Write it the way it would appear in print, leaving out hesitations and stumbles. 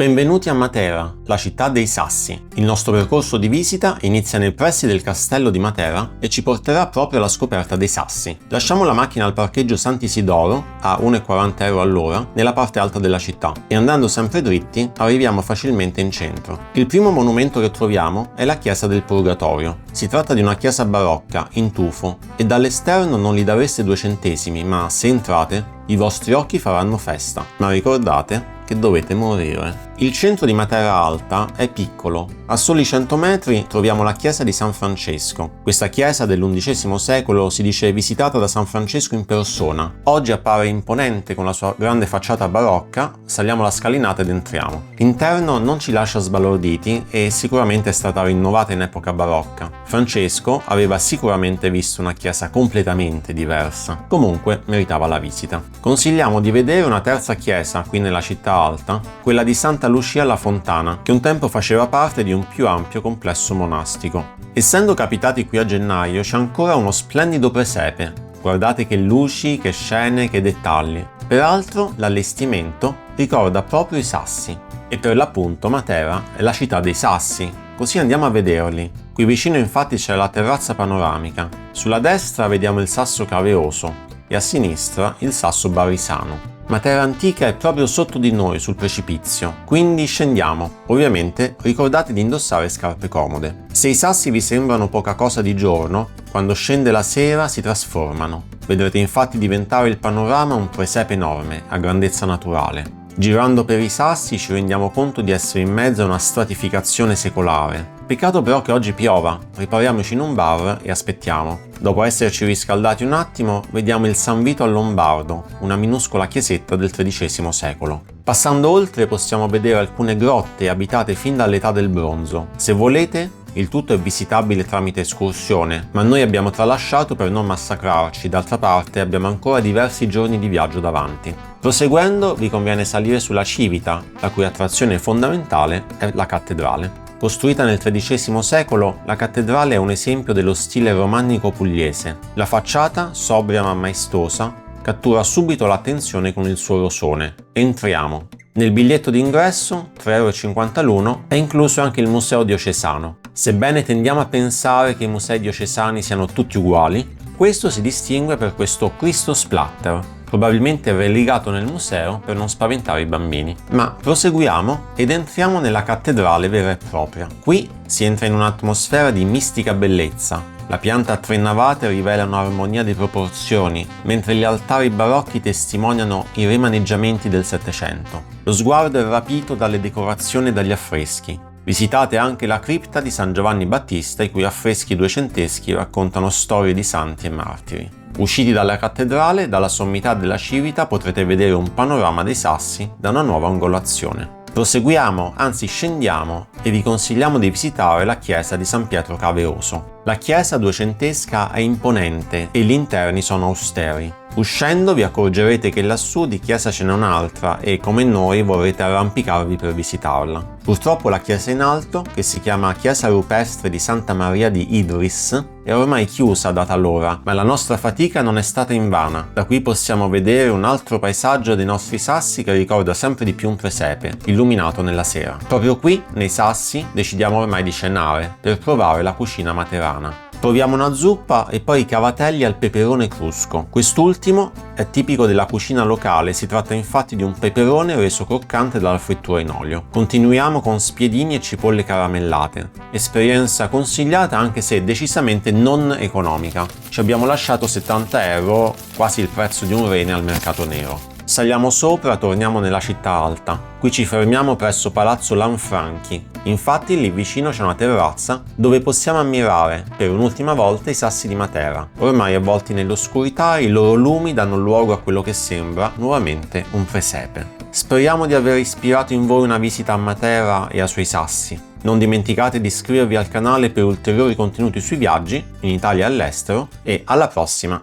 Benvenuti a Matera, la città dei Sassi. Il nostro percorso di visita inizia nei pressi del castello di Matera e ci porterà proprio alla scoperta dei Sassi. Lasciamo la macchina al parcheggio Sant'Isidoro a 1,40 euro all'ora nella parte alta della città e andando sempre dritti arriviamo facilmente in centro. Il primo monumento che troviamo è la chiesa del Purgatorio. Si tratta di una chiesa barocca in tufo e dall'esterno non gli dareste 2 centesimi, ma se entrate i vostri occhi faranno festa. Ma ricordate che dovete morire. Il centro di Matera Alta è piccolo. A soli 100 metri troviamo la chiesa di San Francesco. Questa chiesa dell'XI secolo si dice visitata da San Francesco in persona. Oggi appare imponente con la sua grande facciata barocca. Saliamo la scalinata ed entriamo. L'interno non ci lascia sbalorditi e sicuramente è stata rinnovata in epoca barocca. Francesco aveva sicuramente visto una chiesa completamente diversa. Comunque meritava la visita. Consigliamo di vedere una terza chiesa qui nella città alta, quella di Santa Lucia alla Fontana, che un tempo faceva parte di un più ampio complesso monastico. Essendo capitati qui a gennaio c'è ancora uno splendido presepe. Guardate che luci, che scene, che dettagli. Peraltro l'allestimento ricorda proprio i Sassi. E per l'appunto Matera è la città dei Sassi, così andiamo a vederli. Qui vicino infatti c'è la terrazza panoramica. Sulla destra vediamo il Sasso Caveoso e a sinistra il Sasso Barisano. Matera Antica è proprio sotto di noi sul precipizio, quindi scendiamo. Ovviamente ricordate di indossare scarpe comode. Se i sassi vi sembrano poca cosa di giorno, quando scende la sera si trasformano. Vedrete infatti diventare il panorama un presepe enorme, a grandezza naturale. Girando per i sassi ci rendiamo conto di essere in mezzo a una stratificazione secolare. Peccato però che oggi piova, ripariamoci in un bar e aspettiamo. Dopo esserci riscaldati un attimo, vediamo il San Vito al Lombardo, una minuscola chiesetta del XIII secolo. Passando oltre possiamo vedere alcune grotte abitate fin dall'età del bronzo. Se volete, il tutto è visitabile tramite escursione, ma noi abbiamo tralasciato per non massacrarci, d'altra parte abbiamo ancora diversi giorni di viaggio davanti. Proseguendo vi conviene salire sulla Civita, la cui attrazione fondamentale è la cattedrale. Costruita nel XIII secolo, la cattedrale è un esempio dello stile romanico pugliese. La facciata, sobria ma maestosa, cattura subito l'attenzione con il suo rosone. Entriamo. Nel biglietto d'ingresso, 3,50 € l'uno, è incluso anche il Museo Diocesano. Sebbene tendiamo a pensare che i musei diocesani siano tutti uguali, questo si distingue per questo Cristo Splatter, probabilmente relegato nel museo per non spaventare i bambini. Ma proseguiamo ed entriamo nella cattedrale vera e propria. Qui si entra in un'atmosfera di mistica bellezza. La pianta a 3 navate rivela un'armonia di proporzioni, mentre gli altari barocchi testimoniano i rimaneggiamenti del Settecento. Lo sguardo è rapito dalle decorazioni e dagli affreschi. Visitate anche la cripta di San Giovanni Battista, i cui affreschi duecenteschi raccontano storie di santi e martiri. Usciti dalla cattedrale, dalla sommità della Civita potrete vedere un panorama dei Sassi da una nuova angolazione. Proseguiamo, anzi scendiamo, e vi consigliamo di visitare la chiesa di San Pietro Caveoso. La chiesa duecentesca è imponente e gli interni sono austeri. Uscendo vi accorgerete che lassù di chiesa ce n'è un'altra e, come noi, vorrete arrampicarvi per visitarla. Purtroppo la chiesa in alto, che si chiama Chiesa Rupestre di Santa Maria di Idris, è ormai chiusa data l'ora, ma la nostra fatica non è stata invana. Da qui possiamo vedere un altro paesaggio dei nostri Sassi che ricorda sempre di più un presepe, illuminato nella sera. Proprio qui, nei Sassi, decidiamo ormai di cenare, per provare la cucina materana. Proviamo una zuppa e poi i cavatelli al peperone crusco. Quest'ultimo è tipico della cucina locale, si tratta infatti di un peperone reso croccante dalla frittura in olio. Continuiamo con spiedini e cipolle caramellate. Esperienza consigliata anche se decisamente non economica. Ci abbiamo lasciato 70 €, quasi il prezzo di un rene al mercato nero. Saliamo sopra, torniamo nella città alta. Qui ci fermiamo presso Palazzo Lanfranchi. Infatti lì vicino c'è una terrazza dove possiamo ammirare per un'ultima volta i Sassi di Matera. Ormai avvolti nell'oscurità, i loro lumi danno luogo a quello che sembra nuovamente un presepe. Speriamo di aver ispirato in voi una visita a Matera e ai suoi Sassi. Non dimenticate di iscrivervi al canale per ulteriori contenuti sui viaggi in Italia e all'estero e alla prossima!